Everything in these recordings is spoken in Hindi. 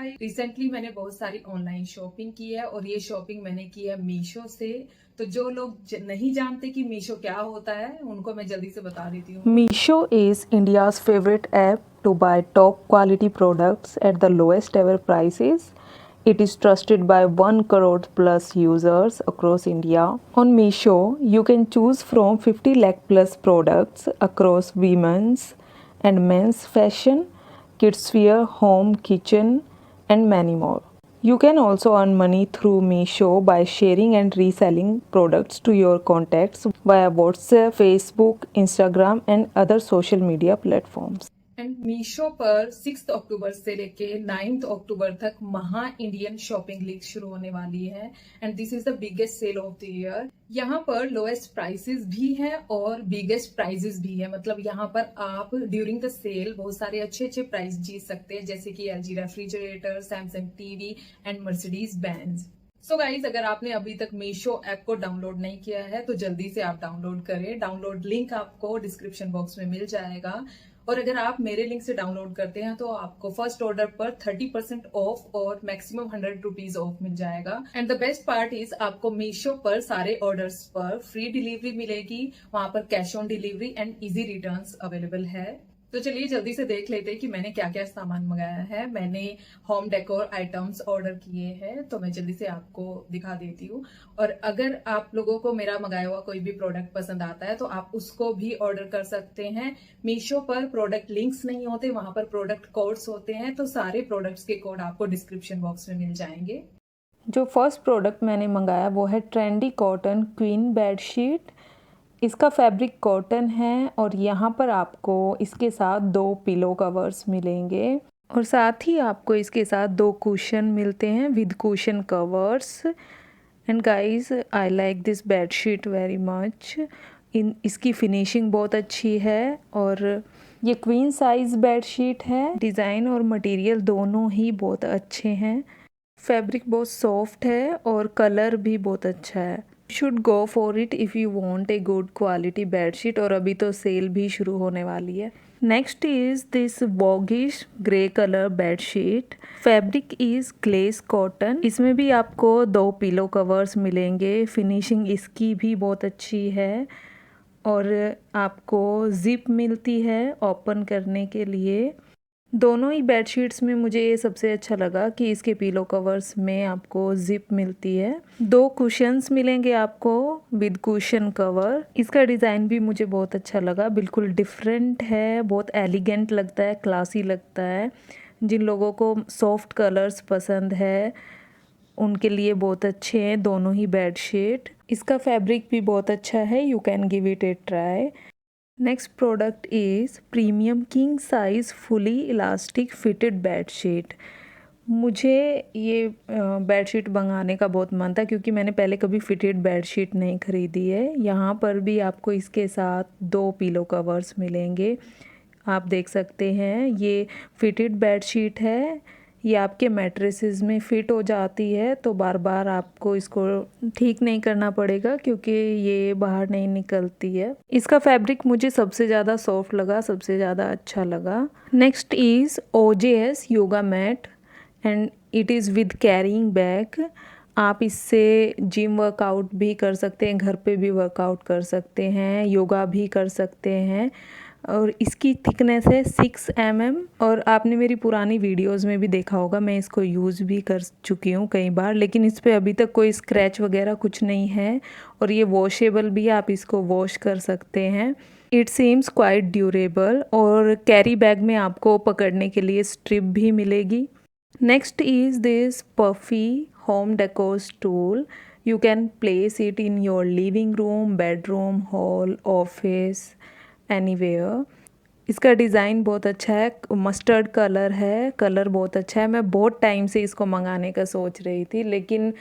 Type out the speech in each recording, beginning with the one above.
हाय रिसेंटली मैंने बहुत सारी ऑनलाइन शॉपिंग की है और ये शॉपिंग मैंने की है मीशो से। तो जो लोग नहीं जानते कि मीशो क्या होता है उनको मैं जल्दी से बता देती हूँ। Meesho is India's favorite app to buy top quality products at the lowest ever prices. It is trusted by 1 crore plus users across India. On Meesho, you can choose from 50 lakh plus products across women's and men's fashion, kids wear, home, kitchen, and many more. You can also earn money through Meesho by sharing and reselling products to your contacts via WhatsApp, Facebook, Instagram, and other social media platforms. And Meesho पर 6 अक्टूबर से लेके 9 अक्टूबर तक महा इंडियन शॉपिंग लीग शुरू होने वाली है and this is the biggest sale of the year. यहाँ पर लोएस्ट प्राइसेस भी हैं और बिगेस्ट प्राइजेस भी है। मतलब यहाँ पर आप ड्यूरिंग द सेल बहुत सारे अच्छे अच्छे प्राइस जीत सकते हैं, जैसे कि LG refrigerator, Samsung TV and Mercedes Benz. So guys, अगर आपने अभी तक मीशो ऐप को डाउनलोड नहीं किया है तो जल्दी से आप डाउनलोड करें। डाउनलोड लिंक आपको डिस्क्रिप्शन बॉक्स में मिल जाएगा। और अगर आप मेरे लिंक से डाउनलोड करते हैं तो आपको फर्स्ट ऑर्डर पर 30% ऑफ और मैक्सिमम 100 रुपीज ऑफ मिल जाएगा। And the best part is आपको मीशो पर सारे ऑर्डर्स पर फ्री डिलीवरी मिलेगी। वहां पर cash on delivery and easy returns available है। तो चलिए जल्दी से देख लेते हैं कि मैंने क्या क्या सामान मंगाया है। मैंने होम डेकोर आइटम्स ऑर्डर किए हैं तो मैं जल्दी से आपको दिखा देती हूँ। और अगर आप लोगों को मेरा मंगाया हुआ कोई भी प्रोडक्ट पसंद आता है तो आप उसको भी ऑर्डर कर सकते हैं। मीशो पर प्रोडक्ट लिंक्स नहीं होते, वहां पर प्रोडक्ट कोड्स होते हैं। तो सारे प्रोडक्ट्स के कोड आपको डिस्क्रिप्शन बॉक्स में मिल जाएंगे। जो फर्स्ट प्रोडक्ट मैंने मंगाया वो है ट्रेंडी कॉटन क्वीन बेडशीट। इसका फैब्रिक कॉटन है और यहाँ पर आपको इसके साथ 2 पिलो कवर्स मिलेंगे और साथ ही आपको इसके साथ 2 कुशन मिलते हैं with cushion covers. And guys, I like this bedsheet very much. इसकी फिनिशिंग बहुत अच्छी है और ये क्वीन साइज बेडशीट है। डिज़ाइन और मटेरियल दोनों ही बहुत अच्छे हैं। फैब्रिक बहुत सॉफ्ट है और कलर भी बहुत अच्छा है। Should go for it if you want a good quality bedsheet. और अभी तो सेल भी शुरू होने वाली है। Next is this voguish grey colour bedsheet. Fabric is glace cotton. इसमें भी आपको 2 पिलो कवर्स मिलेंगे। फिनिशिंग इसकी भी बहुत अच्छी है और आपको जिप मिलती है ओपन करने के लिए। दोनों ही बेडशीट्स में मुझे ये सबसे अच्छा लगा कि इसके पिलो कवर्स में आपको जिप मिलती है। 2 कुशन्स मिलेंगे आपको विद कुशन कवर। इसका डिज़ाइन भी मुझे बहुत अच्छा लगा, बिल्कुल डिफरेंट है, बहुत एलिगेंट लगता है, क्लासी लगता है। जिन लोगों को सॉफ्ट कलर्स पसंद है उनके लिए बहुत अच्छे हैं दोनों ही बेडशीट। इसका फैब्रिक भी बहुत अच्छा है, you can give it A try. Next product is premium king size fully elastic fitted bedsheet. मुझे ये बेडशीट मंगाने का बहुत मन था क्योंकि मैंने पहले कभी फिटेड बेडशीट नहीं ख़रीदी है। यहाँ पर भी आपको इसके साथ 2 पिलो कवर्स मिलेंगे। आप देख सकते हैं ये फिटेड बेडशीट है। ये आपके मैट्रेसेस में फ़िट हो जाती है तो बार बार आपको इसको ठीक नहीं करना पड़ेगा क्योंकि ये बाहर नहीं निकलती है। इसका फैब्रिक मुझे सबसे ज़्यादा सॉफ्ट लगा, सबसे ज़्यादा अच्छा लगा। Next is OJS yoga mat and it is with carrying bag. आप इससे जिम वर्कआउट भी कर सकते हैं, घर पे भी वर्कआउट कर सकते हैं, योगा भी कर सकते हैं। और इसकी थिकनेस है 6 mm और आपने मेरी पुरानी वीडियोस में भी देखा होगा, मैं इसको यूज़ भी कर चुकी हूँ कई बार, लेकिन इस पर अभी तक कोई स्क्रैच वगैरह कुछ नहीं है। और ये वॉशेबल भी, आप इसको वॉश कर सकते हैं। इट सीम्स क्वाइट ड्यूरेबल और कैरी बैग में आपको पकड़ने के लिए स्ट्रिप भी मिलेगी। Next is this puffy home decor stool. You can place it in your living room, bedroom, hall, office, anywhere. इसका डिज़ाइन बहुत अच्छा है, मस्टर्ड कलर है, कलर बहुत अच्छा है। मैं बहुत टाइम से इसको मंगाने का सोच रही थी लेकिन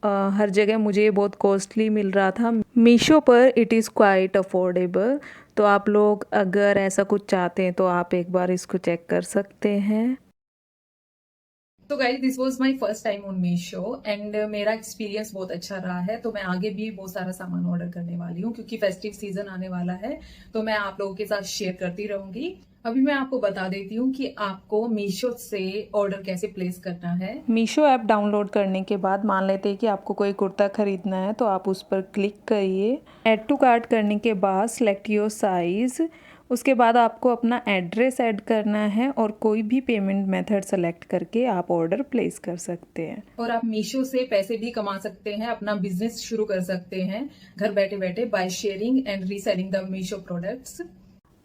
हर जगह मुझे ये बहुत कॉस्टली मिल रहा था। मीशो पर इट इज़ क्वाइट अफोर्डेबल। तो आप लोग अगर ऐसा कुछ चाहते हैं तो आप एक बार इसको चेक कर सकते हैं। तो guys this was my first time on Meesho and मेरा एक्सपीरियंस बहुत अच्छा रहा है। तो मैं आगे भी बहुत सारा सामान ऑर्डर करने वाली हूँ क्योंकि फेस्टिव सीजन आने वाला है, तो मैं आप लोगों के साथ शेयर करती रहूंगी। अभी मैं आपको बता देती हूँ कि आपको मीशो से ऑर्डर कैसे प्लेस करना है। मीशो ऐप डाउनलोड करने के बाद मान लेते हैं कि आपको कोई कुर्ता खरीदना है, तो आप उस पर क्लिक करिए। ऐड टू कार्ट करने के बाद सिलेक्ट योर साइज़, उसके बाद आपको अपना एड्रेस ऐड करना है और कोई भी पेमेंट मेथड सेलेक्ट करके आप ऑर्डर प्लेस कर सकते हैं। और आप मीशो से पैसे भी कमा सकते हैं, अपना बिजनेस शुरू कर सकते हैं घर बैठे बैठे by sharing and reselling the Meesho products.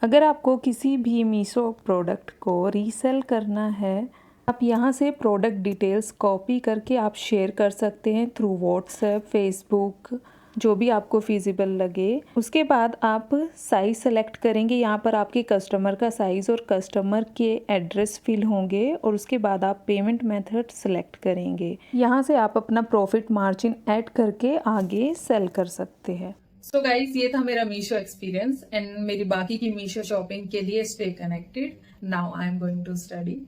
अगर आपको किसी भी मीशो प्रोडक्ट को रीसेल करना है, आप यहाँ से प्रोडक्ट डिटेल्स कॉपी करके आप शेयर कर सकते हैं थ्रू व्हाट्सएप, फेसबुक, जो भी आपको फिजिबल लगे। उसके बाद आप साइज़ सेलेक्ट करेंगे, यहाँ पर आपके कस्टमर का साइज़ और कस्टमर के एड्रेस फिल होंगे और उसके बाद आप पेमेंट मेथड सेलेक्ट करेंगे। यहाँ से आप अपना प्रॉफिट मार्जिन ऐड करके आगे सेल कर सकते हैं। सो गाइस ये था मेरा मीशो एक्सपीरियंस एंड मेरी बाकी की मीशो शॉपिंग के लिए stay connected. Now I am going to study.